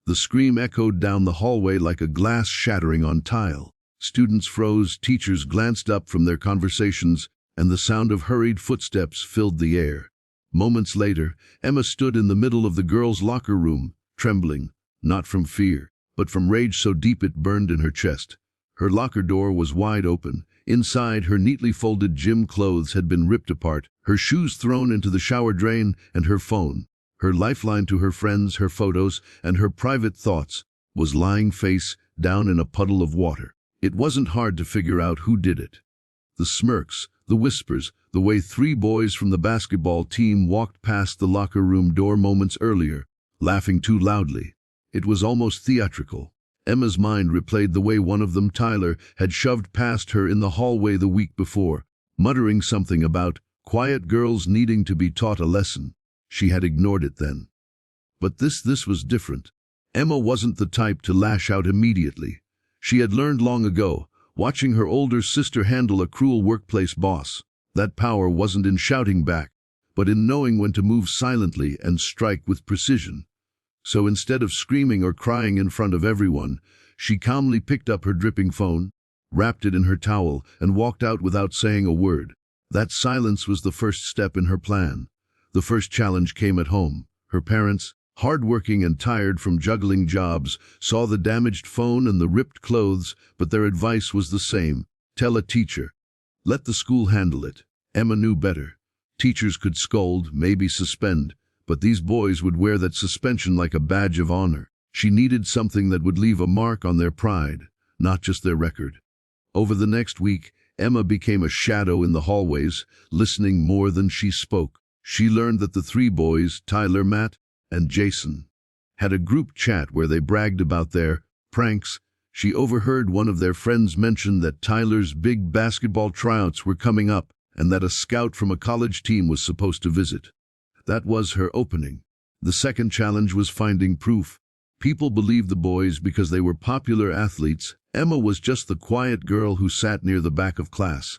The scream echoed down the hallway like a glass shattering on tile. Students froze, teachers glanced up from their conversations, and the sound of hurried footsteps filled the air. Moments later, Emma stood in the middle of the girls' locker room, trembling, not from fear, but from rage so deep it burned in her chest. Her locker door was wide open. Inside, her neatly folded gym clothes had been ripped apart, her shoes thrown into the shower drain, and her phone, her lifeline to her friends, her photos, and her private thoughts, was lying face down in a puddle of water. It wasn't hard to figure out who did it. The smirks, the whispers, the way 3 boys from the basketball team walked past the locker room door moments earlier, laughing too loudly. It was almost theatrical. Emma's mind replayed the way one of them, Tyler, had shoved past her in the hallway the week before, muttering something about quiet girls needing to be taught a lesson. She had ignored it then. But this was different. Emma wasn't the type to lash out immediately. She had learned long ago, watching her older sister handle a cruel workplace boss. That power wasn't in shouting back, but in knowing when to move silently and strike with precision. So instead of screaming or crying in front of everyone, she calmly picked up her dripping phone, wrapped it in her towel, and walked out without saying a word. That silence was the first step in her plan. The first challenge came at home. Her parents, hard-working and tired from juggling jobs, saw the damaged phone and the ripped clothes, but their advice was the same. Tell a teacher. Let the school handle it. Emma knew better. Teachers could scold, maybe suspend, but these boys would wear that suspension like a badge of honor. She needed something that would leave a mark on their pride, not just their record. Over the next week, Emma became a shadow in the hallways, listening more than she spoke. She learned that the 3 boys, Tyler, Matt, and Jason, had a group chat where they bragged about their pranks. She overheard one of their friends mention that Tyler's big basketball tryouts were coming up and that a scout from a college team was supposed to visit. That was her opening. The second challenge was finding proof. People believed the boys because they were popular athletes. Emma was just the quiet girl who sat near the back of class.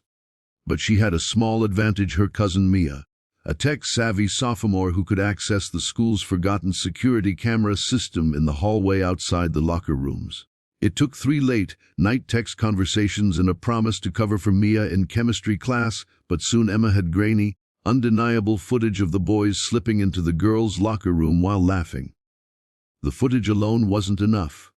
But she had a small advantage: her cousin Mia, a tech-savvy sophomore who could access the school's forgotten security camera system in the hallway outside the locker rooms. It took 3 late-night text conversations and a promise to cover for Mia in chemistry class, but soon Emma had grainy, undeniable footage of the boys slipping into the girls' locker room while laughing. The footage alone wasn't enough.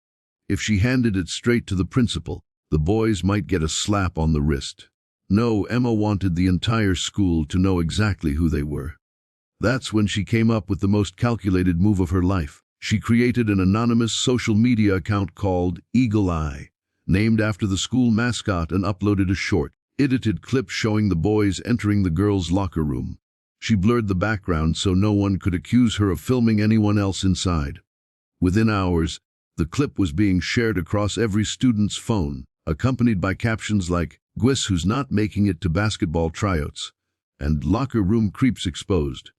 If she handed it straight to the principal, the boys might get a slap on the wrist. No, Emma wanted the entire school to know exactly who they were. That's when she came up with the most calculated move of her life. She created an anonymous social media account called Eagle Eye, named after the school mascot, and uploaded a short, edited clip showing the boys entering the girls' locker room. She blurred the background so no one could accuse her of filming anyone else inside. Within hours, the clip was being shared across every student's phone, accompanied by captions like, "Guess who's not making it to basketball tryouts," and "Locker room creeps exposed."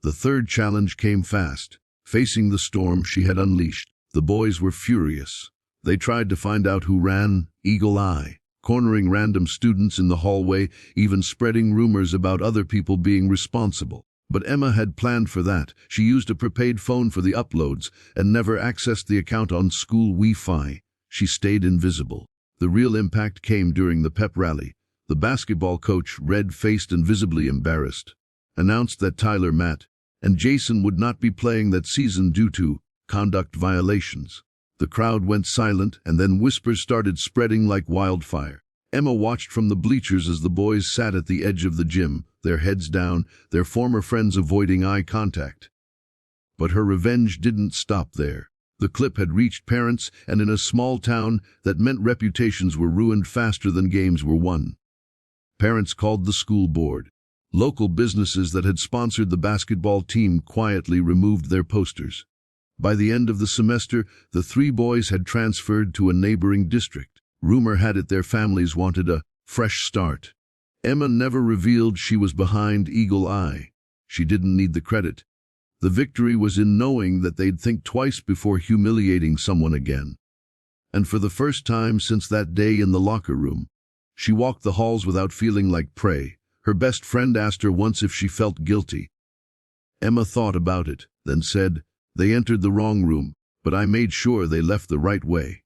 The third challenge came fast. Facing the storm she had unleashed, the boys were furious. They tried to find out who ran Eagle Eye, cornering random students in the hallway, even spreading rumors about other people being responsible. But Emma had planned for that. She used a prepaid phone for the uploads and never accessed the account on school Wi-Fi. She stayed invisible. The real impact came during the pep rally. The basketball coach, red-faced and visibly embarrassed, announced that Tyler, Matt, and Jason would not be playing that season due to conduct violations. The crowd went silent, and then whispers started spreading like wildfire. Emma watched from the bleachers as the boys sat at the edge of the gym, their heads down, their former friends avoiding eye contact. But her revenge didn't stop there. The clip had reached parents, and in a small town, that meant reputations were ruined faster than games were won. Parents called the school board. Local businesses that had sponsored the basketball team quietly removed their posters. By the end of the semester, the 3 boys had transferred to a neighboring district. Rumor had it their families wanted a fresh start. Emma never revealed she was behind Eagle Eye. She didn't need the credit. The victory was in knowing that they'd think twice before humiliating someone again. And for the first time since that day in the locker room, she walked the halls without feeling like prey. Her best friend asked her once if she felt guilty. Emma thought about it, then said, "They entered the wrong room. but I made sure they left the right way.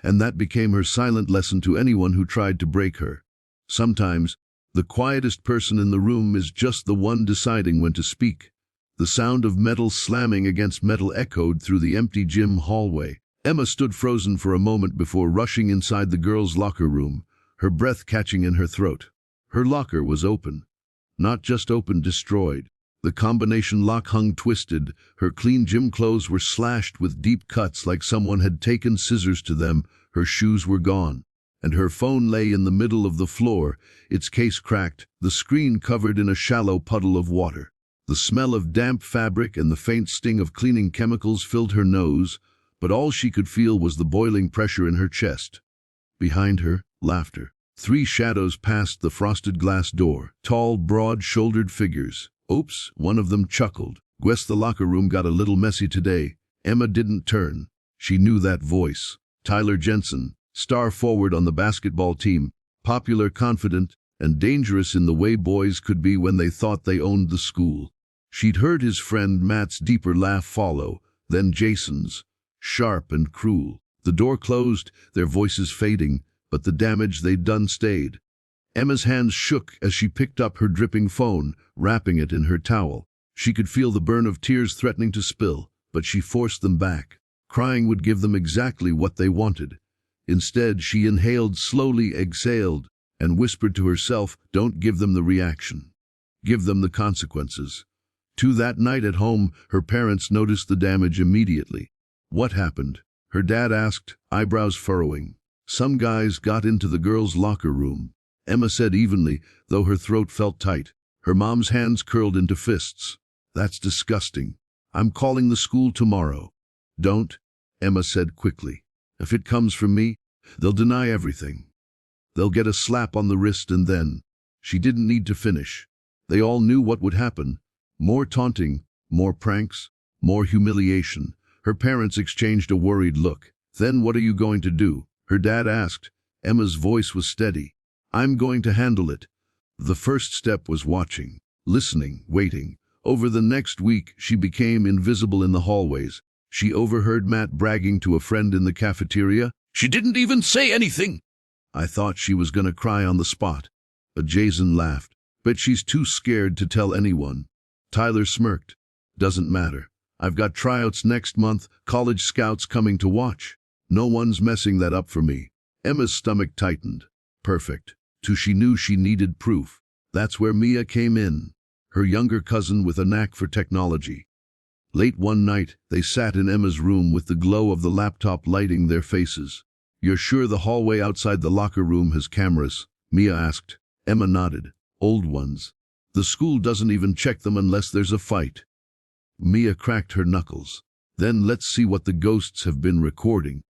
And that became her silent lesson to anyone who tried to break her. Sometimes, the quietest person in the room is just the one deciding when to speak. The sound of metal slamming against metal echoed through the empty gym hallway. Emma stood frozen for a moment before rushing inside the girls' locker room, her breath catching in her throat. Her locker was open. Not just open, destroyed. The combination lock hung twisted, her clean gym clothes were slashed with deep cuts like someone had taken scissors to them, her shoes were gone. And her phone lay in the middle of the floor, its case cracked, the screen covered in a shallow puddle of water. The smell of damp fabric and the faint sting of cleaning chemicals filled her nose, but all she could feel was the boiling pressure in her chest. Behind her, laughter. 3 shadows passed the frosted glass door, tall, broad-shouldered figures. Oops, one of them chuckled. Guess the locker room got a little messy today. Emma didn't turn. She knew that voice. Tyler Jensen, star forward on the basketball team, popular, confident, and dangerous in the way boys could be when they thought they owned the school. She'd heard his friend Matt's deeper laugh follow, then Jason's, sharp and cruel. The door closed, their voices fading, but the damage they'd done stayed. Emma's hands shook as she picked up her dripping phone, wrapping it in her towel. She could feel the burn of tears threatening to spill, but she forced them back. Crying would give them exactly what they wanted. Instead, she inhaled slowly, exhaled, and whispered to herself, "Don't give them the reaction. Give them the consequences." That night at home, her parents noticed the damage immediately. "What happened?" her dad asked, eyebrows furrowing. "Some guys got into the girls' locker room," Emma said evenly, though her throat felt tight. Her mom's hands curled into fists. "That's disgusting. I'm calling the school tomorrow." "Don't," Emma said quickly. "If it comes from me, they'll deny everything. They'll get a slap on the wrist and then—" She didn't need to finish. They all knew what would happen. More taunting, more pranks, more humiliation. Her parents exchanged a worried look. "Then what are you going to do?" her dad asked. Emma's voice was steady. "I'm going to handle it." The first step was watching, listening, waiting. Over the next week, she became invisible in the hallways. She overheard Matt bragging to a friend in the cafeteria, "She didn't even say anything." I thought she was going to cry on the spot. But Jason laughed. "Bet she's too scared to tell anyone." Tyler smirked. "Doesn't matter. I've got tryouts next month, college scouts coming to watch. No one's messing that up for me." Emma's stomach tightened. Perfect. She knew she needed proof. That's where Mia came in, her younger cousin with a knack for technology. Late one night, they sat in Emma's room with the glow of the laptop lighting their faces. "You're sure the hallway outside the locker room has cameras?" Mia asked. Emma nodded. "Old ones. The school doesn't even check them unless there's a fight." Mia cracked her knuckles. "Then let's see what the ghosts have been recording."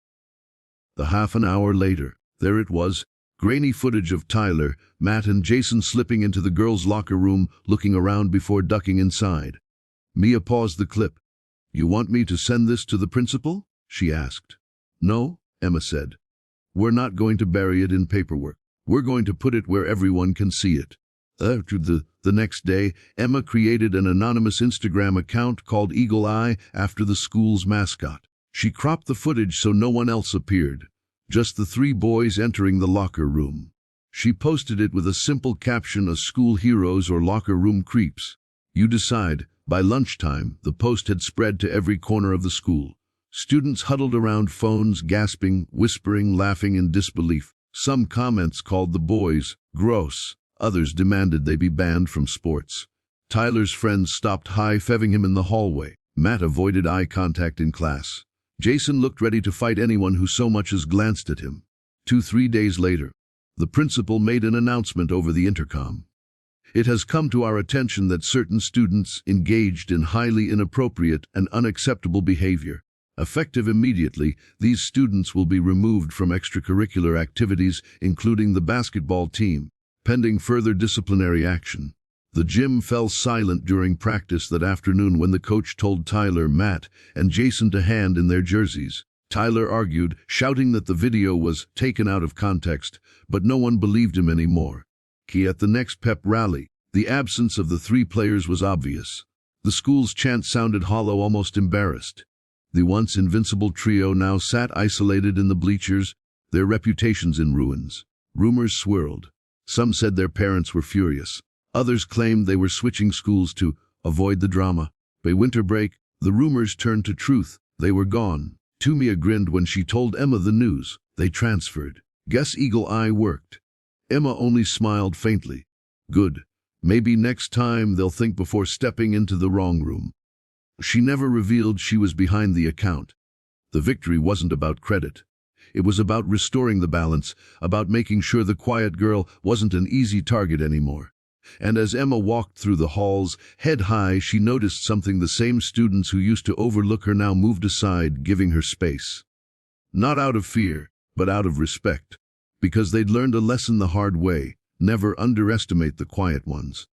Half an hour later, there it was, grainy footage of Tyler, Matt and Jason slipping into the girls' locker room, looking around before ducking inside. Mia paused the clip. "You want me to send this to the principal?" she asked. "No," Emma said. "We're not going to bury it in paperwork. We're going to put it where everyone can see it." The next day, Emma created an anonymous Instagram account called Eagle Eye after the school's mascot. She cropped the footage so no one else appeared, just the 3 boys entering the locker room. She posted it with a simple caption of "School heroes or locker room creeps. You decide." By lunchtime, the post had spread to every corner of the school. Students huddled around phones, gasping, whispering, laughing in disbelief. Some comments called the boys gross. Others demanded they be banned from sports. Tyler's friends stopped high-fiving him in the hallway. Matt avoided eye contact in class. Jason looked ready to fight anyone who so much as glanced at him. 3 days later, the principal made an announcement over the intercom. "It has come to our attention that certain students engaged in highly inappropriate and unacceptable behavior. Effective immediately, these students will be removed from extracurricular activities, including the basketball team, pending further disciplinary action." The gym fell silent during practice that afternoon when the coach told Tyler, Matt, and Jason to hand in their jerseys. Tyler argued, shouting that the video was taken out of context, but no one believed him anymore. At the next pep rally, the absence of the 3 players was obvious. The school's chant sounded hollow, almost embarrassed. The once invincible trio now sat isolated in the bleachers, their reputations in ruins. Rumors swirled. Some said their parents were furious. Others claimed they were switching schools to avoid the drama. By winter break, the rumors turned to truth. They were gone. Tumia grinned when she told Emma the news. They transferred. Guess Eagle Eye worked. Emma only smiled faintly. Good. Maybe next time they'll think before stepping into the wrong room. She never revealed she was behind the account. The victory wasn't about credit. It was about restoring the balance, about making sure the quiet girl wasn't an easy target anymore. And as Emma walked through the halls, head high, she noticed something. The same students who used to overlook her now moved aside, giving her space. Not out of fear, but out of respect. Because they'd learned a lesson the hard way: never underestimate the quiet ones.